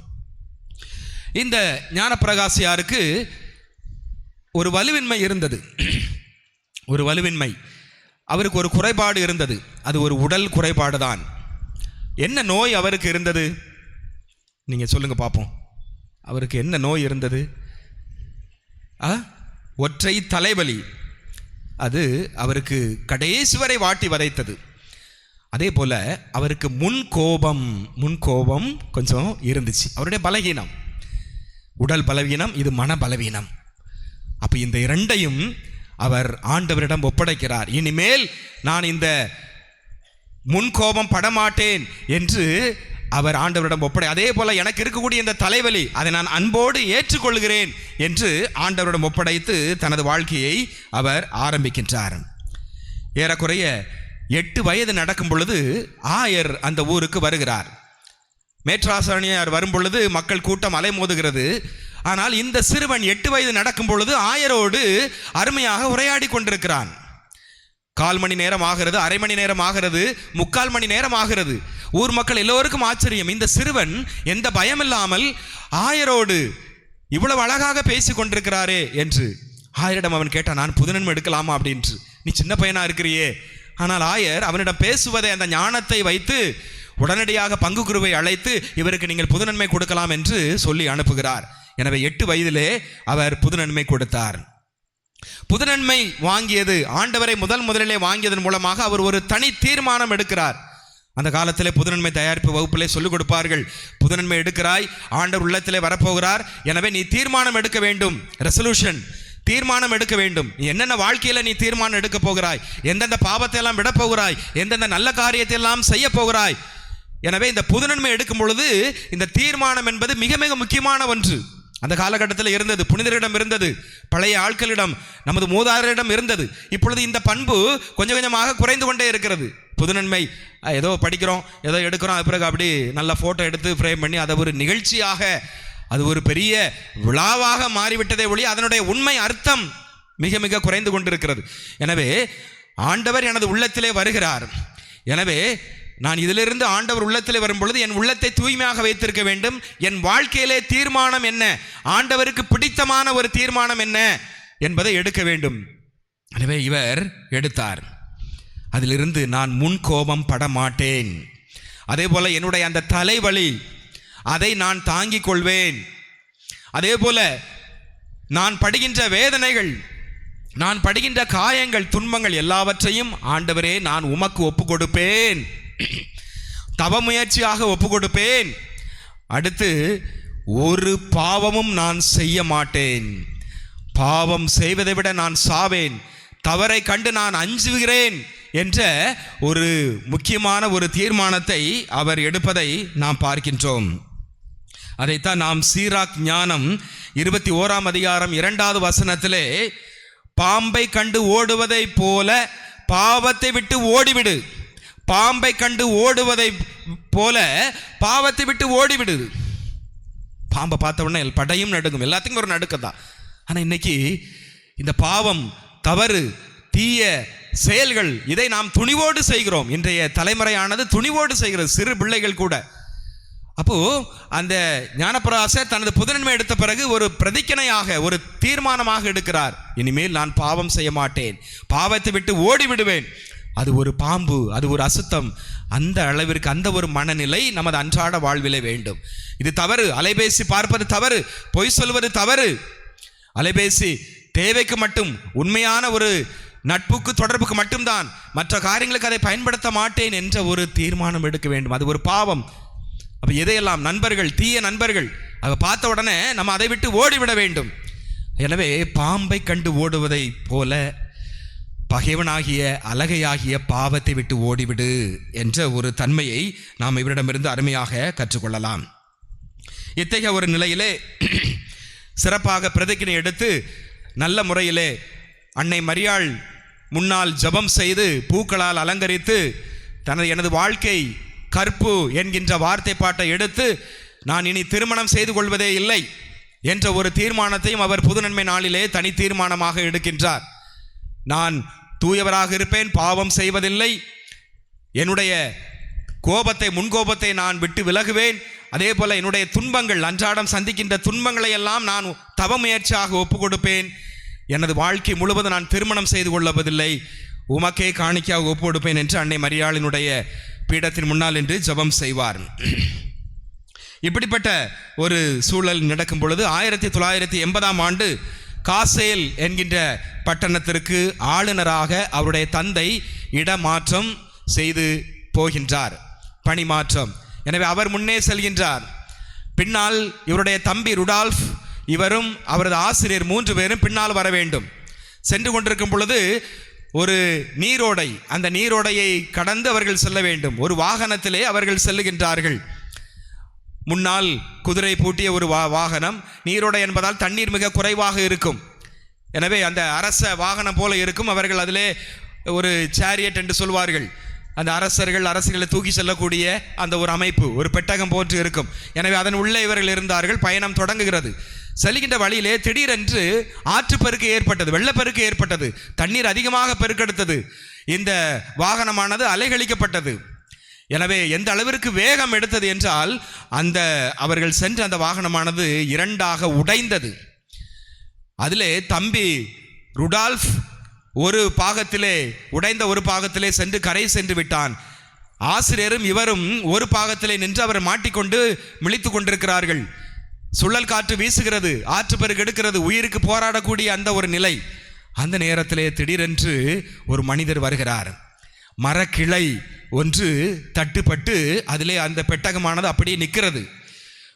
இந்த ஞானப்பிரகாசியாருக்கு ஒரு வலுவின்மை இருந்தது. ஒரு வலுவின்மை, அவருக்கு ஒரு குறைபாடு இருந்தது. அது ஒரு உடல் குறைபாடு தான். என்ன நோய் அவருக்கு இருந்தது? நீங்கள் சொல்லுங்க பார்ப்போம். அவருக்கு என்ன நோய் இருந்தது? ஒற்றை தலைவலி. அது அவருக்கு கடைசி வரை வாட்டி வதைத்தது. அதே போல அவருக்கு முன்கோபம் கொஞ்சம் இருந்துச்சு. அவருடைய பலவீனம், உடல் பலவீனம், இது மன பலவீனம். அப்போ இந்த இரண்டையும் அவர் ஆண்டவரிடம் ஒப்படைக்கிறார். இனிமேல் நான் இந்த முன்கோபம் படமாட்டேன் என்று அவர் ஆண்டவரிடம் அதே போல எனக்கு இருக்கக்கூடிய இந்த தலைவலி, அதை நான் அன்போடு ஏற்றுக்கொள்கிறேன் என்று ஆண்டவரிடம் ஒப்படைத்து தனது வாழ்க்கையை அவர் ஆரம்பிக்கின்றார். ஏறக்குறைய 8 வயது நடக்கும் பொழுது ஆயர் அந்த ஊருக்கு வருகிறார். மேற்றாசானியார் வரும் பொழுது மக்கள் கூட்டம் அலைமோதுகிறது. ஆனால் இந்த சிறுவன் 8 வயது நடக்கும் பொழுது ஆயரோடு அருமையாக உரையாடி கொண்டிருக்கிறான். 1/4 மணி நேரம் ஆகிறது, அரை மணி நேரம் ஆகிறது, 3/4 மணி நேரம் ஆகிறது. ஊர் மக்கள் எல்லோருக்கும் ஆச்சரியம், இந்த சிறுவன் எந்த பயமில்லாமல் ஆயரோடு இவ்வளவு அழகாக பேசி கொண்டிருக்கிறாரே என்று. ஆயரிடம் அவன் கேட்டான், நான் புதுநன்மை எடுக்கலாமா அப்படின்று. நீ சின்ன பையனா இருக்கிறியே. ஆனால் ஆயர் அவனிடம் பேசுவதை, அந்த ஞானத்தை வைத்து உடனடியாக பங்கு குருவை அழைத்து இவருக்கு நீங்கள் புதுநன்மை கொடுக்கலாம் என்று சொல்லி அனுப்புகிறார். எனவே 8 வயதிலே அவர் புதுநன்மை கொடுத்தார். புதுநன்மை வாங்கியது, ஆண்டவரை முதலிலே வாங்கியதன் மூலமாக அவர் ஒரு தனி தீர்மானம் எடுக்கிறார். அந்த காலத்திலே புதுநன்மை தயாரிப்பு வகுப்பிலே சொல்லிக் கொடுப்பார்கள். புதுநன்மை எடுக்கிறாய், ஆண்டவர் உள்ளத்திலே வரப்போகிறார், எனவே நீ தீர்மானம் எடுக்க வேண்டும். ரெசல்யூஷன், தீர்மானம் எடுக்க வேண்டும். நீ என்னென்ன வாழ்க்கையில நீ தீர்மானம் எடுக்க போகிறாய், எந்தெந்த பாவத்தை எல்லாம் விட போகிறாய், எந்தெந்த நல்ல காரியத்தை எல்லாம் செய்ய போகிறாய். எனவே இந்த புதுநன்மை எடுக்கும் பொழுது இந்த தீர்மானம் என்பது மிக மிக முக்கியமான ஒன்று. அந்த காலகட்டத்தில் இருந்தது, புனிதரிடம் இருந்தது, பழைய ஆட்களிடம், நமது மூதாதையரிடம் இருந்தது. இப்பொழுது இந்த பண்பு கொஞ்சம் கொஞ்சமாக குறைந்து கொண்டே இருக்கிறது. புதுநன்மை ஏதோ படிக்கிறோம், ஏதோ எடுக்கிறோம், பிறகு அப்படி நல்ல ஃபோட்டோ எடுத்து ஃப்ரேம் பண்ணி அதை ஒரு நிகழ்ச்சியாக, அது ஒரு பெரிய விழாவாக மாறிவிட்டதே ஒழி அதனுடைய உண்மை அர்த்தம் மிக மிக குறைந்து கொண்டிருக்கிறது. எனவே ஆண்டவர் எனது உள்ளத்திலே வருகிறார். எனவே நான் இதிலிருந்து ஆண்டவர் உள்ளத்திலே வரும் பொழுது என் உள்ளத்தை தூய்மையாக வைத்திருக்க வேண்டும். என் வாழ்க்கையிலே தீர்மானம் என்ன, ஆண்டவருக்கு பிடித்தமான ஒரு தீர்மானம் என்ன என்பதை எடுக்க வேண்டும். எனவே இவர் எடுத்தார். அதிலிருந்து நான் முன்கோபம் பட மாட்டேன், அதே போல என்னுடைய அந்த தலைவலி அதை நான் தாங்கிக் கொள்வேன், அதே போல நான் படுகின்ற வேதனைகள், நான் படுகின்ற காயங்கள், துன்பங்கள் எல்லாவற்றையும் ஆண்டவரே நான் உமக்கு ஒப்பு கொடுப்பேன், தவ முயற்சியாக ஒப்பு கொடுப்பேன். அடுத்து ஒரு பாவமும் நான் செய்ய மாட்டேன், பாவம் செய்வதை விட நான் சாவேன், தவறை கண்டு நான் அஞ்சுகிறேன் என்ற ஒரு முக்கியமான ஒரு தீர்மானத்தை அவர் எடுப்பதை நாம் பார்க்கின்றோம். அதைத்தான் நாம் சீராக் ஞானம் 21ஆம் அதிகாரம் 2வது வசனத்திலே, பாம்பை கண்டு ஓடுவதை போல பாவத்தை விட்டு ஓடிவிடு, பாம்பை கண்டு ஓடுவதை போல பாவத்தை விட்டு ஓடிவிடு. பாம்பை பார்த்த உடனே படையும் நடுங்கும், எல்லாத்துக்கும் ஒரு நடுக்கத்தான். ஆனால் இன்னைக்கு இந்த பாவம், தவறு, தீய செயல்கள், இதை நாம் துணிவோடு செய்கிறோம். இன்றைய தலைமுறையானது துணிவோடு செய்கிறது, சிறு பிள்ளைகள் கூட. அப்போ அந்த ஞானப்பிரகாசர் தனது புதுநன்மை எடுத்த பிறகு ஒரு பிரதிக்கனையாக, ஒரு தீர்மானமாக எடுக்கிறார். இனிமேல் நான் பாவம் செய்ய மாட்டேன், பாவத்தை விட்டு ஓடி விடுவேன். அது ஒரு பாம்பு, அது ஒரு அசுத்தம். அந்த அளவிற்கு அந்த ஒரு மனநிலை நமது அன்றாட வாழ்விலே வேண்டும். இது தவறு, அலைபேசி பார்ப்பது தவறு, பொய் சொல்வது தவறு. அலைபேசி தேவைக்கு மட்டும், உண்மையான ஒரு நட்புக்கு தொடர்புக்கு மட்டும்தான், மற்ற காரியங்களுக்கு அதை பயன்படுத்த மாட்டேன் என்ற ஒரு தீர்மானம் எடுக்க வேண்டும். அது ஒரு பாவம். அப்போ எதையெல்லாம் நண்பர்கள், தீய நண்பர்கள், அதை பார்த்த உடனே நம்ம அதை விட்டு ஓடிவிட வேண்டும். எனவே பாம்பை கண்டு ஓடுவதை போல பகைவனாகிய அலகையாகிய பாவத்தை விட்டு ஓடிவிடு என்ற ஒரு தன்மையை நாம் இவரிடமிருந்து அருமையாக கற்றுக்கொள்ளலாம். இத்தகைய ஒரு நிலையிலே சிறப்பாக பிரதிக்கினை எடுத்து நல்ல முறையிலே அன்னை மரியாள் முன்னால் ஜெபம் செய்து பூக்களால் அலங்கரித்து எனது வாழ்க்கை கற்பு என்கின்ற வார்த்தை பாட்டை எடுத்து நான் இனி திருமணம் செய்து கொள்வதே இல்லை என்ற ஒரு தீர்மானத்தையும் அவர் புதுநன்மை நாளிலே தனி தீர்மானமாக எடுக்கின்றார். நான் தூயவராக இருப்பேன், பாவம் செய்வதில்லை, என்னுடைய கோபத்தை, முன்கோபத்தை நான் விட்டு விலகுவேன். அதே போல என்னுடைய துன்பங்கள், அன்றாடம் சந்திக்கின்ற துன்பங்களை எல்லாம் நான் தவ முயற்சியாக ஒப்பு கொடுப்பேன். எனது வாழ்க்கை முழுவதும் நான் திருமணம் செய்து கொள்வதில்லை, உமக்கே காணிக்கையாக ஒப்பு கொடுப்பேன் என்று அன்னை மரியாளினுடைய பீடத்தின் முன்னால் என்று ஜெபம் செய்வார். இப்படிப்பட்ட ஒரு சூழல் நடக்கும் பொழுது 1980ஆம் ஆண்டு காசேல் என்கின்ற பட்டணத்திற்கு ஆளுநராக அவருடைய தந்தை இடமாற்றம் செய்து போகின்றார், பணி மாற்றம். எனவே அவர் முன்னே செல்கின்றார். பின்னால் இவருடைய தம்பி ருடால்ஃப், இவரும் அவரது ஆசிரியர் 3 பேரும் பின்னால் வர வேண்டும். சென்று கொண்டிருக்கும் பொழுது ஒரு நீரோடை, அந்த நீரோடையை கடந்து அவர்கள் செல்ல வேண்டும். ஒரு வாகனத்திலே அவர்கள் செல்லுகின்றார்கள். முன்னால் குதிரை பூட்டிய ஒரு வாகனம். நீரோடை என்பதால் தண்ணீர் மிக குறைவாக இருக்கும். எனவே அந்த அரச வாகனம் போல இருக்கும். அவர்கள் அதிலே ஒரு சேரியட் என்று சொல்வார்கள், அந்த அரசுகளை தூக்கி செல்லக்கூடிய அந்த ஒரு அமைப்பு, ஒரு பெட்டகம் போன்று இருக்கும். எனவே அதன் உள்ளே இவர்கள் இருந்தார்கள். பயணம் தொடங்குகிறது. செல்கின்ற வழியிலே திடீரென்று ஆற்றுப்பெருக்கு ஏற்பட்டது, வெள்ளப்பெருக்கு ஏற்பட்டது, தண்ணீர் அதிகமாக பெருக்கெடுத்தது. இந்த வாகனமானது அலைகழிக்கப்பட்டது. எனவே எந்த அளவிற்கு வேகம் எடுத்தது என்றால் அவர்கள் சென்ற அந்த வாகனமானது 2ஆக உடைந்தது. அதிலே தம்பி ருடால்ஃப் ஒரு பாகத்திலே, உடைந்த ஒரு பாகத்திலே சென்று கரை சென்று விட்டான். ஆசிரியரும் இவரும் ஒரு பாகத்திலே நின்று அவர் மாட்டிக்கொண்டு மிளித்து கொண்டிருக்கிறார்கள். சுழல் காற்று வீசுகிறது, ஆற்றுப்பெருக்கு எடுக்கிறது, உயிருக்கு போராடக்கூடிய அந்த ஒரு நிலை. அந்த நேரத்திலே திடீரென்று ஒரு மனிதர் வருகிறார். மரக்கிளை ஒன்று தட்டுப்பட்டு அதிலே அந்த பெட்டகமானது அப்படியே நிற்கிறது.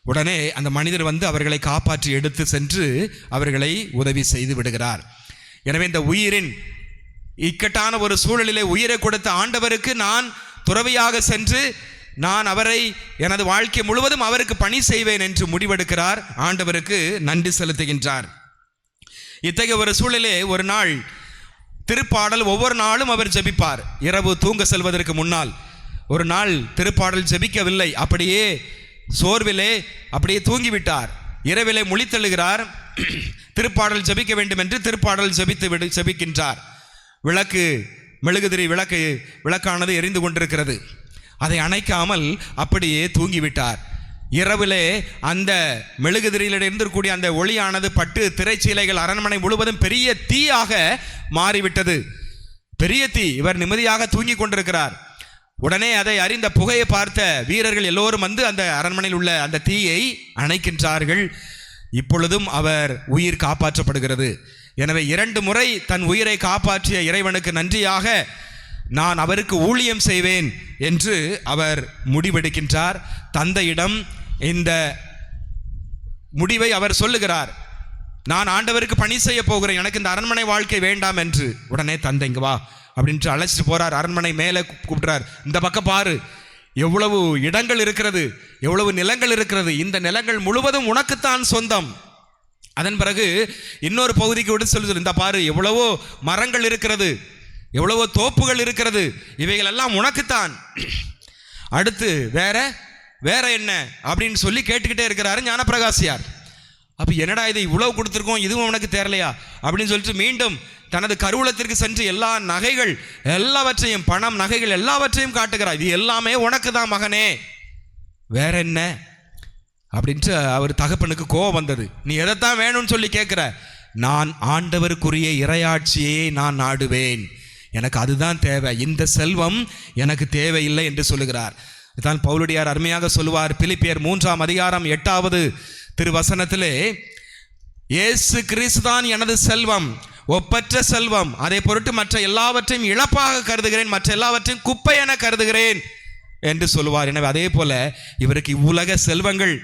உடனே அந்த மனிதர் வந்து அவர்களை காப்பாற்றி எடுத்து சென்று அவர்களை உதவி செய்து விடுகிறார். எனவே இந்த உயிரின் இக்கட்டான ஒரு சூழலிலே உயிரை கொடுத்த ஆண்டவருக்கு நான் துறவியாக சென்று நான் அவரை எனது வாழ்க்கை முழுவதும் அவருக்கு பணி செய்வேன் என்று முடிவெடுக்கிறார். ஆண்டவருக்கு நன்றி செலுத்துகின்றார். இத்தகைய ஒரு சூழலிலே ஒரு நாள் திருப்பாடல் ஒவ்வொரு நாளும் அவர் ஜெபிப்பார். இரவு தூங்க செல்வதற்கு முன்னால் ஒரு நாள் திருப்பாடல் ஜெபிக்கவில்லை, அப்படியே சோர்விலே அப்படியே தூங்கிவிட்டார். இரவிலே முழித்தெழுகிறார். திருப்பாடல் ஜெபிக்க வேண்டும் என்று திருப்பாடல் ஜெபிக்கின்றார். மெழுகுதிரி விளக்கானது எரிந்து கொண்டிருக்கிறது. அதை அணைக்காமல் அப்படியே தூங்கிவிட்டார். இரவிலே அந்த மெழுகுதிரியில் இருந்திருக்கக்கூடிய அந்த ஒளியானது பட்டு திரைச்சீலைகள் அரண்மனை முழுவதும் பெரிய தீயாக மாறிவிட்டது. பெரிய தீ. இவர் நிம்மதியாக தூங்கி கொண்டிருக்கிறார். உடனே அதை அறிந்த புகையை பார்த்த வீரர்கள் எல்லோரும் வந்து அந்த அரண்மனையில் உள்ள அந்த தீயை அணைக்கின்றார்கள். இப்பொழுதும் அவர் உயிர் காப்பாற்றப்படுகிறது. எனவே 2 முறை தன் உயிரை காப்பாற்றிய இறைவனுக்கு நன்றியாக நான் அவருக்கு ஊழியம் செய்வேன் என்று அவர் முடிவெடுக்கின்றார். தந்தையிடம் இந்த முடிவை அவர் சொல்லுகிறார். நான் ஆண்டவருக்கு பணி செய்ய போகிறேன், எனக்கு இந்த அரண்மனை வாழ்க்கை வேண்டாம் என்று. உடனே தந்தை, இங்க வா, அப்படின்ட்டு அழைச்சிட்டு போகிறார். அரண்மனை மேலே கூப்பிட்றார், இந்த பக்கம் பாரு, எவ்வளவு இடங்கள் இருக்கிறது, எவ்வளவு நிலங்கள் இருக்கிறது, இந்த நிலங்கள் முழுவதும் உனக்குத்தான் சொந்தம். அதன் பிறகு இன்னொரு பகுதிக்கு விட்டு சொல்லி, இந்த பாரு, எவ்வளவோ மரங்கள் இருக்கிறது, எவ்வளவோ தோப்புகள் இருக்கிறது, இவைகள் எல்லாம் உனக்குத்தான். அடுத்து வேற என்ன அப்படின்னு சொல்லி கேட்டுக்கிட்டே இருக்கிறாரு ஞானப்பிரகாசியார். அப்போ என்னடா இது இவ்வளவு கொடுத்துருக்கோம், இதுவும் உனக்கு தேரலையா அப்படின்னு சொல்லிட்டு மீண்டும் தனது கருவூலத்திற்கு சென்று எல்லா நகைகள் எல்லாவற்றையும், பணம் நகைகள் எல்லாவற்றையும் காட்டுகிறார். இது எல்லாமே உனக்கு தான் மகனே, வேற என்ன அப்படின்ட்டு அவர் தகப்பனுக்கு கோபம் வந்தது. நீ எதைத்தான் வேணும்னு சொல்லி கேட்குற? நான் ஆண்டவருக்குரிய இறையாட்சியை நான் நாடுவேன், எனக்கு அதுதான் தேவை, இந்த செல்வம் எனக்கு தேவையில்லை என்று சொல்லுகிறார். தான் பவுலடியார் அருமையாக சொல்லுவார். பிலிப்பியர் 3ஆம் அதிகாரம் 8வது திருவசனத்திலே, இயேசு கிறிஸ்து தான் எனது செல்வம், ஒப்பற்ற செல்வம், அதை பொருட்டு மற்ற எல்லாவற்றையும் இழப்பாக கருதுகிறேன், மற்ற எல்லாவற்றையும் குப்பை என கருதுகிறேன் என்று சொல்லுவார். எனவே அதே போல இவருக்கு இவ்வுலக செல்வங்கள்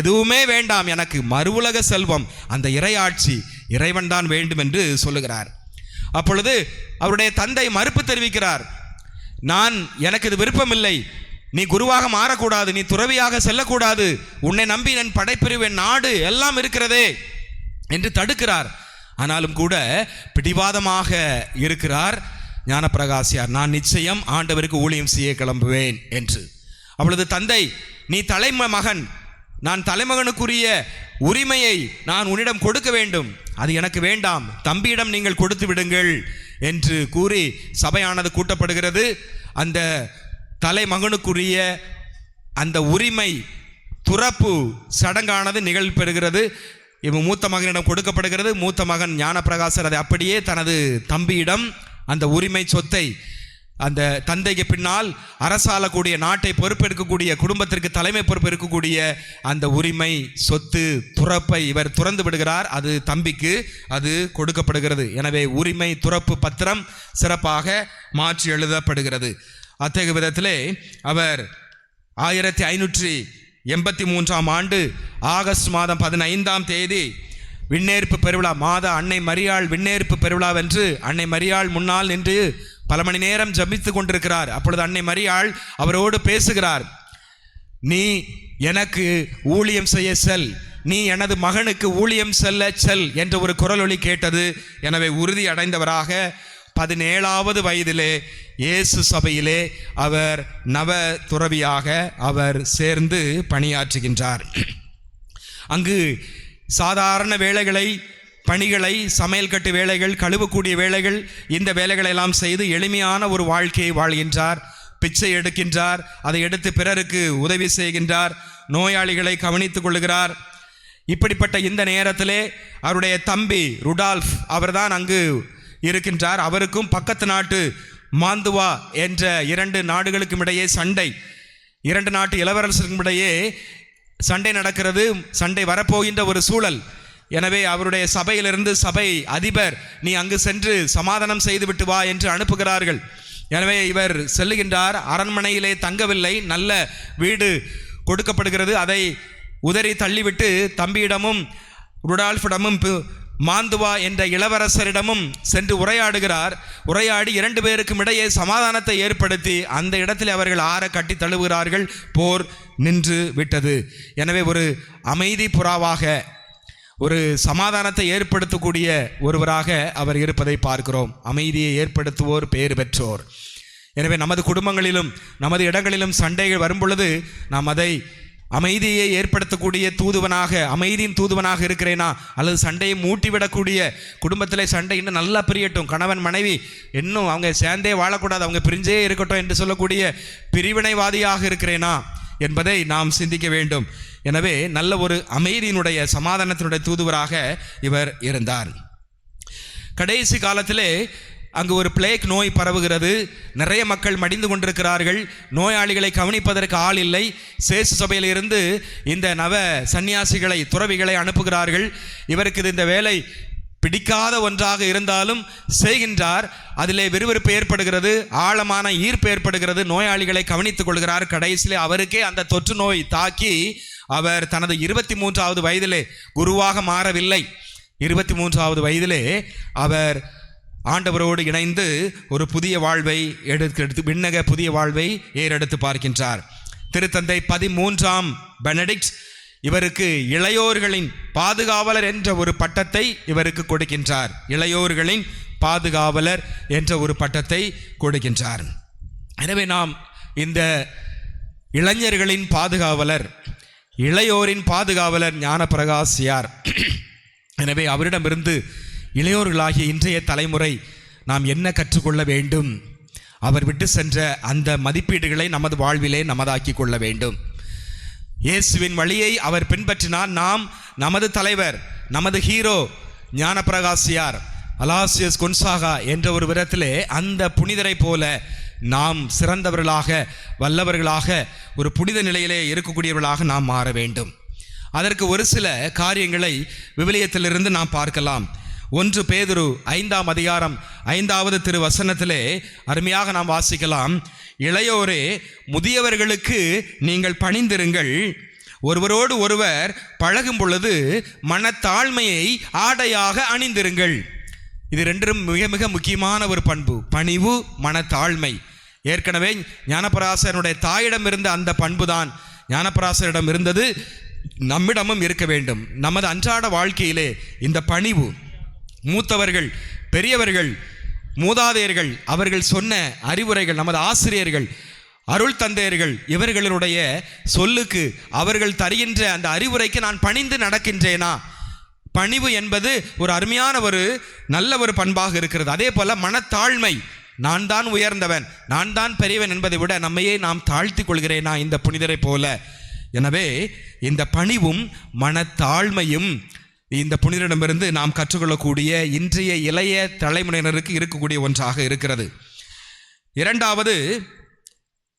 எதுவுமே வேண்டாம், எனக்கு மறு உலக செல்வம், அந்த இறையாட்சி, இறைவன் தான் வேண்டும் என்று சொல்லுகிறார். அப்பொழுது அவருடைய தந்தை மறுப்பு தெரிவிக்கிறார். எனக்கு இது விருப்பமில்லை, நீ குருவாக மாறக்கூடாது, நீ துறவியாக செல்லக்கூடாது, உன்னை நம்பி என் படைப்பிரிவு, என் நாடு எல்லாம் இருக்கிறதே என்று தடுக்கிறார். ஆனாலும் கூட பிடிவாதமாக இருக்கிறார் ஞானப்பிரகாசியார். நான் நிச்சயம் ஆண்டவருக்கு ஊழியம் செய்ய கிளம்புவேன் என்று. அப்பொழுது தந்தை, நீ தலைமகன், நான் தலைமகனுக்குரிய உரிமையை நான் உன்னிடம் கொடுக்க வேண்டும், அது எனக்கு வேண்டாம், தம்பியிடம் நீங்கள் கொடுத்து விடுங்கள் என்று கூறி சபையானது கூட்டப்படுகிறது. அந்த தலைமகனுக்குரிய அந்த உரிமை துறப்பு சடங்கானது நிகழ்பெறுகிறது. இவன் மூத்த மகனிடம் கொடுக்கப்படுகிறது. மூத்த மகன் ஞானப்பிரகாசர் அதை அப்படியே தனது தம்பியிடம் அந்த உரிமை சொத்தை, அந்த தந்தைக்கு பின்னால் அரசாளக்கூடிய, நாட்டை பொறுப்பெடுக்கக்கூடிய, குடும்பத்திற்கு தலைமை பொறுப்பு இருக்கக்கூடிய அந்த உரிமை சொத்து துறப்பை இவர் துறந்து விடுகிறார். அது தம்பிக்கு அது கொடுக்கப்படுகிறது. எனவே உரிமை துறப்பு பத்திரம் சிறப்பாக மாற்றி எழுதப்படுகிறது. அத்தகைய விதத்திலே அவர் 1583ஆம் ஆண்டு ஆகஸ்ட் மாதம் 15ஆம் தேதி விண்ணேற்பு பெருவிழா, மாத அன்னை மரியாள் விண்ணேற்பு பெருவிழாவென்று அன்னை மரியாள் முன்னால் நின்று பல மணி நேரம் ஜபித்து கொண்டிருக்கிறார். அப்பொழுது அன்னை மரியாள் அவரோடு பேசுகிறார். நீ எனக்கு ஊழியம் செய்ய செல், நீ எனது மகனுக்கு ஊழியம் செல் என்ற ஒரு குரலொலி கேட்டது. எனவே உறுதி அடைந்தவராக 17வது வயதிலே இயேசு சபையிலே அவர் நவ துறவியாக அவர் சேர்ந்து பணியாற்றுகின்றார். அங்கு சாதாரண வேலைகளை, பணிகளை, சமையல் கட்டு வேலைகள், கழுவக்கூடிய வேலைகள், இந்த வேலைகளை எல்லாம் செய்து எளிமையான ஒரு வாழ்க்கையை வாழ்கின்றார். பிச்சை எடுக்கின்றார், அதை எடுத்து பிறருக்கு உதவி செய்கின்றார், நோயாளிகளை கவனித்துக் கொள்கிறார். இப்படிப்பட்ட இந்த நேரத்திலே அவருடைய தம்பி ருடால்ஃப் அவர்தான் அங்கு இருக்கின்றார். அவருக்கும் பக்கத்து நாட்டு மாந்துவா என்ற 2 நாடுகளுக்கும் இடையே சண்டை, 2 நாட்டு இளவரசருக்கும் இடையே சண்டை நடக்கிறது. சண்டை வரப்போகின்ற ஒரு சூழல். எனவே அவருடைய சபையிலிருந்து சபை அதிபர், நீ அங்கு சென்று சமாதானம் செய்துவிட்டு வா என்று அனுப்புகிறார்கள். எனவே இவர் செல்லுகின்றார். அரண்மனையிலே தங்கவில்லை, நல்ல வீடு கொடுக்கப்படுகிறது. அதை உதறி தள்ளிவிட்டு தம்பியிடமும் ருடால்ஃபிடமும் மாந்துவா என்ற இளவரசரிடமும் சென்று உரையாடுகிறார். உரையாடி 2 பேருக்கும் இடையே சமாதானத்தை ஏற்படுத்தி அந்த இடத்தில் அவர்கள் ஆற கட்டி தழுவுகிறார்கள். போர் நின்று விட்டது. எனவே ஒரு அமைதி புறாவாக, ஒரு சமாதானத்தை ஏற்படுத்தக்கூடிய ஒருவராக அவர் இருப்பதை பார்க்கிறோம். அமைதியை ஏற்படுத்துவோர் பேறு பெற்றோர். எனவே நமது குடும்பங்களிலும் நமது இடங்களிலும் சண்டைகள் வரும் பொழுது நாம் அதை அமைதியை ஏற்படுத்தக்கூடிய தூதுவனாக, அமைதியின் தூதுவனாக இருக்கிறேனா, அல்லது சண்டையை மூட்டிவிடக்கூடிய, குடும்பத்திலே சண்டை இன்னும் நல்லா பிரியட்டும், கணவன் மனைவி இன்னும் அவங்க சேர்ந்தே வாழக்கூடாது, அவங்க பிரிஞ்சே இருக்கட்டும் என்று சொல்லக்கூடிய பிரிவினைவாதியாக இருக்கிறேனா என்பதை நாம் சிந்திக்க வேண்டும். எனவே நல்ல ஒரு அமைதியினுடைய, சமாதானத்தினுடைய தூதுவராக இவர் இருந்தார். கடைசி காலத்திலே அங்கு ஒரு பிளேக் நோய் பரவுகிறது. நிறைய மக்கள் மடிந்து கொண்டிருக்கிறார்கள். நோயாளிகளை கவனிப்பதற்கு ஆள் இல்லை. சேசு சபையிலிருந்து இந்த நவ சன்னியாசிகளை, துறவிகளை அனுப்புகிறார்கள். இவருக்கு இந்த வேலை பிடிக்காத ஒன்றாக இருந்தாலும் செய்கின்றார். அதிலே விறுவிறுப்பு ஏற்படுகிறது, ஆழமான ஈர்ப்பு ஏற்படுகிறது. நோயாளிகளை கவனித்துக் கொள்கிறார். கடைசியிலே அவருக்கே அந்த தொற்று நோய் தாக்கி அவர் தனது 23வது வயதிலே குருவாக மாறவில்லை. 23வது வயதிலே அவர் ஆண்டவரோடு இணைந்து ஒரு புதிய வாழ்வை எடுத்து விண்ணக புதிய வாழ்வை ஏறெடுத்து பார்க்கின்றார். திருத்தந்தை 13ஆம் பெனடிக்ட் இவருக்கு இளையோர்களின் பாதுகாவலர் என்ற ஒரு பட்டத்தை இவருக்கு கொடுக்கின்றார். இளையோர்களின் பாதுகாவலர் என்ற ஒரு பட்டத்தை கொடுக்கின்றார். எனவே நாம் இந்த இளைஞர்களின் பாதுகாவலர், இளையோரின் பாதுகாவலர் ஞானப்பிரகாசியார். எனவே அவரிடமிருந்து இளையோர்களாகிய இன்றைய தலைமுறை நாம் என்ன கற்றுக்கொள்ள வேண்டும்? அவர் விட்டு சென்ற அந்த மதிப்பீடுகளை நமது வாழ்விலே நமதாக்கி கொள்ள வேண்டும். இயேசுவின் வழியை அவர் பின்பற்றினார். நாம் நமது தலைவர், நமது ஹீரோ ஞானப்பிரகாசியார் அலாசியஸ் கொன்சாகா என்ற ஒரு விதத்திலே அந்த புனிதரை போல நாம் சிறந்தவர்களாக, வல்லவர்களாக, ஒரு புனித நிலையிலே இருக்கக்கூடியவர்களாக நாம் மாற வேண்டும். அதற்கு ஒரு சில காரியங்களை விவிலியத்திலிருந்து நாம் பார்க்கலாம். 1 பேதுரு 5ஆம் அதிகாரம் 5வது திருவசனத்திலே அருமையாக நாம் வாசிக்கலாம். இளையோரே, முதியவர்களுக்கு நீங்கள் பணிந்திருங்கள். ஒருவரோடு ஒருவர் பழகும் பொழுது மனத்தாழ்மையை ஆடையாக அணிந்திருங்கள். இது ரெண்டும் மிக மிக முக்கியமான ஒரு பண்பு, பணிவு, மனத்தாழ்மை. ஏற்கனவே ஞானப்பிரகாசனுடைய தாயிடம் இருந்த அந்த பண்பு தான் ஞானப்பிரகாசரிடம் இருந்தது, நம்மிடமும் இருக்க வேண்டும். நமது அன்றாட வாழ்க்கையிலே இந்த பணிவு, மூத்தவர்கள், பெரியவர்கள், மூதாதையர்கள் அவர்கள் சொன்ன அறிவுரைகள், நமது ஆசிரியர்கள், அருள் தந்தையர்கள் இவர்களுடைய சொல்லுக்கு, அவர்கள் தருகின்ற அந்த அறிவுரைக்கு நான் பணிந்து நடக்கின்றேனா? பணிவு என்பது ஒரு அருமையான ஒரு நல்ல ஒரு பண்பாக இருக்கிறது. அதே போல மனத்தாழ்மை, நான் தான் உயர்ந்தவன், நான் தான் பெரியவன் என்பதை விட நம்மையே நாம் தாழ்த்தி கொள்கிறேனா இந்த புனிதரை போல? எனவே இந்த பணிவும் மனத்தாழ்மையும் இந்த புனிதரிடமிருந்து நாம் கற்றுக்கொள்ளக்கூடிய இன்றைய இளைய தலைமுறையினருக்கு இருக்கக்கூடிய ஒன்றாக இருக்கிறது. இரண்டாவது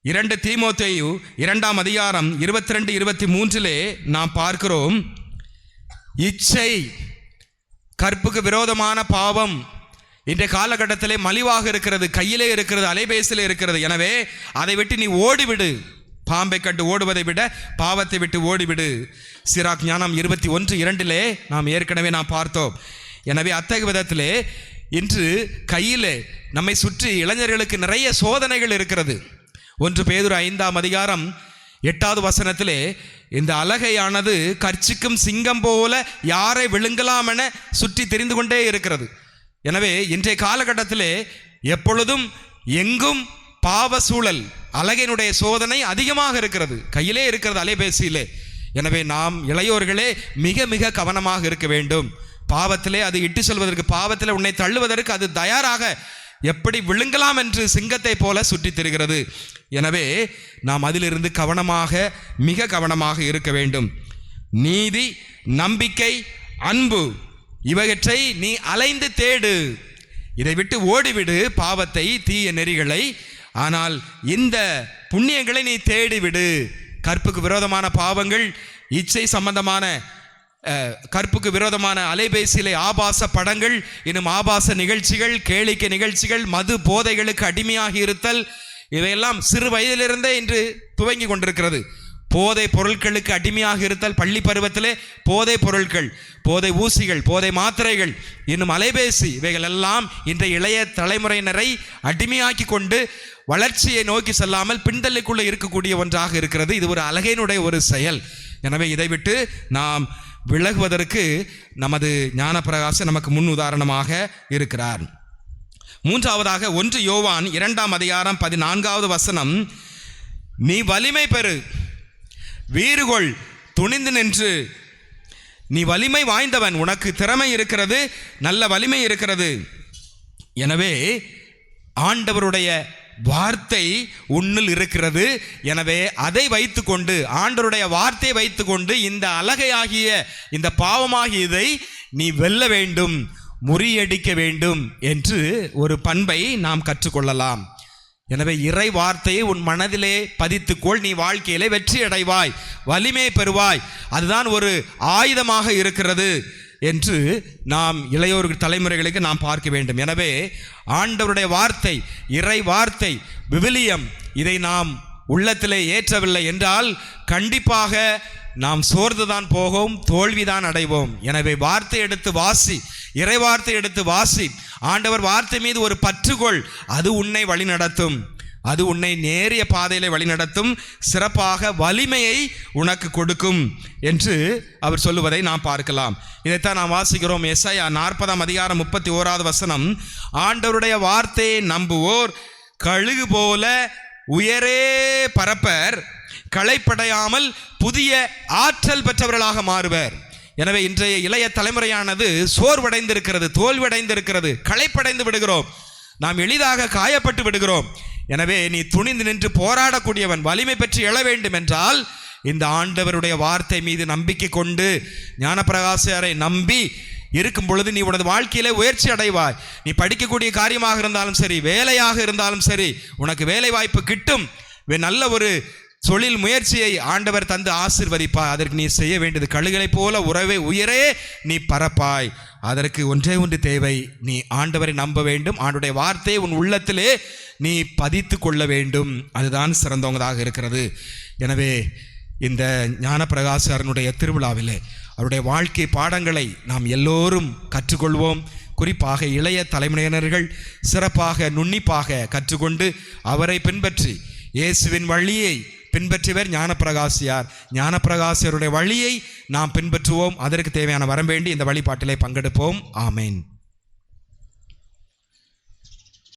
2 தீமோத்தேயு 2ஆம் அதிகாரம் 22-23 நாம் பார்க்கிறோம். இச்சை, கற்புக்கு விரோதமான பாவம் இன்றைய காலகட்டத்திலே மலிவாக இருக்கிறது, கையிலே இருக்கிறது, அலைபேசியிலே இருக்கிறது. எனவே அதை விட்டு நீ ஓடிவிடு. பாம்பை கண்டு ஓடுவதை விட பாவத்தை விட்டு ஓடிவிடு. சிராக் ஞானம் 21:2 நாம் ஏற்கனவே நாம் பார்த்தோம். எனவே அத்தகைய விதத்திலே இன்று கையிலே நம்மை சுற்றி இளைஞர்களுக்கு நிறைய சோதனைகள் இருக்கிறது. 1 பேதுரு 5ஆம் அதிகாரம் 8வது வசனத்திலே இந்த அலகையானது கர்ச்சிக்கும் சிங்கம் போல யாரை விழுங்கலாம் என சுற்றி தெரிந்து கொண்டே இருக்கிறது. எனவே இன்றைய காலகட்டத்திலே எப்பொழுதும் எங்கும் பாவ சூழல், அலகையினுடைய சோதனை அதிகமாக இருக்கிறது, கையிலே இருக்கிறது, அலைபேசியிலே. எனவே நாம் இளையோர்களே மிக மிக கவனமாக இருக்க வேண்டும். பாவத்திலே அது இட்டு செல்வதற்கு, பாவத்திலே உன்னை தள்ளுவதற்கு அது தயாராக எப்படி விழுங்கலாம் என்று சிங்கத்தை போல சுற்றித் திரிகிறது. எனவே நாம் அதிலிருந்து கவனமாக, மிக கவனமாக இருக்க வேண்டும். நீதி, நம்பிக்கை, அன்பு இவற்றை நீ அலைந்து தேடு. இதை விட்டு ஓடிவிடு பாவத்தை, தீய நெறிகளை. ஆனால் இந்த புண்ணியங்களை நீ தேடிவிடு. கற்புக்கு விரோதமான பாவங்கள், இச்சை சம்பந்தமான, கற்புக்கு விரோதமான அலைபேசியிலே ஆபாச படங்கள், இன்னும் ஆபாச நிகழ்ச்சிகள், கேளிக்கை நிகழ்ச்சிகள், மது போதைகளுக்கு அடிமையாகி இருத்தல், இவையெல்லாம் சிறு வயதிலிருந்தே இன்று துவங்கி கொண்டிருக்கிறது. போதை பொருட்களுக்கு அடிமையாக இருத்தல், பள்ளி பருவத்திலே போதை பொருட்கள், போதை ஊசிகள், போதை மாத்திரைகள், இன்னும் அலைபேசி, இவைகள் எல்லாம் இன்றைய இளைய தலைமுறையினரை அடிமையாக்கி கொண்டு வளர்ச்சியை நோக்கி செல்லாமல் பின்தள்ளிக்குள்ளே இருக்கக்கூடிய ஒன்றாக இருக்கிறது. இது ஒரு அழகையினுடைய ஒரு செயல். எனவே இதை விட்டு நாம் விலகுவதற்கு நமது ஞானப்பிரகாசம் நமக்கு முன் உதாரணமாக இருக்கிறார். மூன்றாவதாக 1 யோவான் 2ஆம் அதிகாரம் 14வது வசனம், நீ வலிமை பெறு, வீறுகொள், துணிந்து நின்று, நீ வலிமை வாய்ந்தவன், உனக்கு திறமை இருக்கிறது, நல்ல வலிமை இருக்கிறது. எனவே ஆண்டவருடைய வார்த்தை உன்னில் இருக்கிறது. எனவே அதை வைத்துக்கொண்டு, ஆண்டவருடைய வார்த்தையை வைத்துக்கொண்டு இந்த அலகையாகிய, இந்த பாவமாகியதை நீ வெல்ல வேண்டும், முறியடிக்க வேண்டும் என்று ஒரு பண்பை நாம் கற்றுக்கொள்ளலாம். எனவே இறை வார்த்தையை உன் மனதிலே பதித்துக்கொள், நீ வாழ்க்கையிலே வெற்றி அடைவாய், வலிமை பெறுவாய். அதுதான் ஒரு ஆயுதமாக இருக்கிறது என்று நாம் இளையோர் தலைமுறைகளுக்கு நாம் பார்க்க வேண்டும். எனவே ஆண்டவருடைய வார்த்தை, இறை வார்த்தை, விவிலியம், இதை நாம் உள்ளத்திலே ஏற்றவில்லை என்றால் கண்டிப்பாக நாம் சோர்ந்துதான் போவோம், தோல்விதான் அடைவோம். எனவே வார்த்தை எடுத்து வாசி, இறை வார்த்தை எடுத்து வாசி, ஆண்டவர் வார்த்தை மீது ஒரு பற்றுகொள். அது உன்னை வழி நடத்தும், அது உன்னை நேரிய பாதையிலே வழிநடத்தும், சிறப்பாக வலிமையை உனக்கு கொடுக்கும் என்று அவர் சொல்லுவதை நாம் பார்க்கலாம். இதைத்தான் நாம் வாசிக்கிறோம். எசாயா 40:31 ஆண்டவருடைய வார்த்தையை நம்புவோர் கழுகு போல உயரே பரப்பர், களைப்படையாமல் புதிய ஆற்றல் பெற்றவர்களாக மாறுவர். எனவே இன்றைய இளைய தலைமுறையானது சோர்வடைந்திருக்கிறது, தோல்வியடைந்திருக்கிறது, களைப்படைந்து விடுகிறோம், நாம் எளிதாக காயப்பட்டு விடுகிறோம். எனவே நீ துணிந்து நின்று போராடக்கூடியவன், வலிமை பெற்று எழ வேண்டும் என்றால் இந்த ஆண்டவருடைய வார்த்தை மீது நம்பிக்கை கொண்டு ஞானப்பிரகாசரை நம்பி இருக்கும் பொழுது நீ உனது வாழ்க்கையிலே உயர்ச்சி அடைவாய். நீ படிக்கக்கூடிய காரியமாக இருந்தாலும் சரி, வேலையாக இருந்தாலும் சரி, உனக்கு வேலை வாய்ப்பு கிட்டும். நல்ல ஒரு தொழில் முயற்சியை ஆண்டவர் தந்து ஆசீர்வதிப்பாய். அதற்கு நீ செய்ய வேண்டியது கழுகளைப் போல உயரே நீ பரப்பாய். அதற்கு ஒன்றே ஒன்று தேவை, நீ ஆண்டவரை நம்ப வேண்டும், ஆண்டவருடைய வார்த்தையை உன் உள்ளத்திலே நீ பதித்து கொள்ள வேண்டும். அதுதான் சிறந்தவங்கதாக இருக்கிறது. எனவே இந்த ஞானப்பிரகாசரனுடைய திருவிழாவிலே அவருடைய வாழ்க்கை பாடங்களை நாம் எல்லோரும் கற்றுக்கொள்வோம். குறிப்பாக இளைய தலைமுறையினர்கள் சிறப்பாக நுண்ணிப்பாக கற்றுக்கொண்டு அவரை பின்பற்றி இயேசுவின் வழியை பின்பற்றிவர் ஞானப்பிரகாசியார். ஞானப்பிரகாசியருடைய வழியை நாம் பின்பற்றுவோம். அதற்கு தேவையான வரம் வேண்டி இந்த வழிபாட்டிலே பங்கெடுப்போம். ஆமேன்.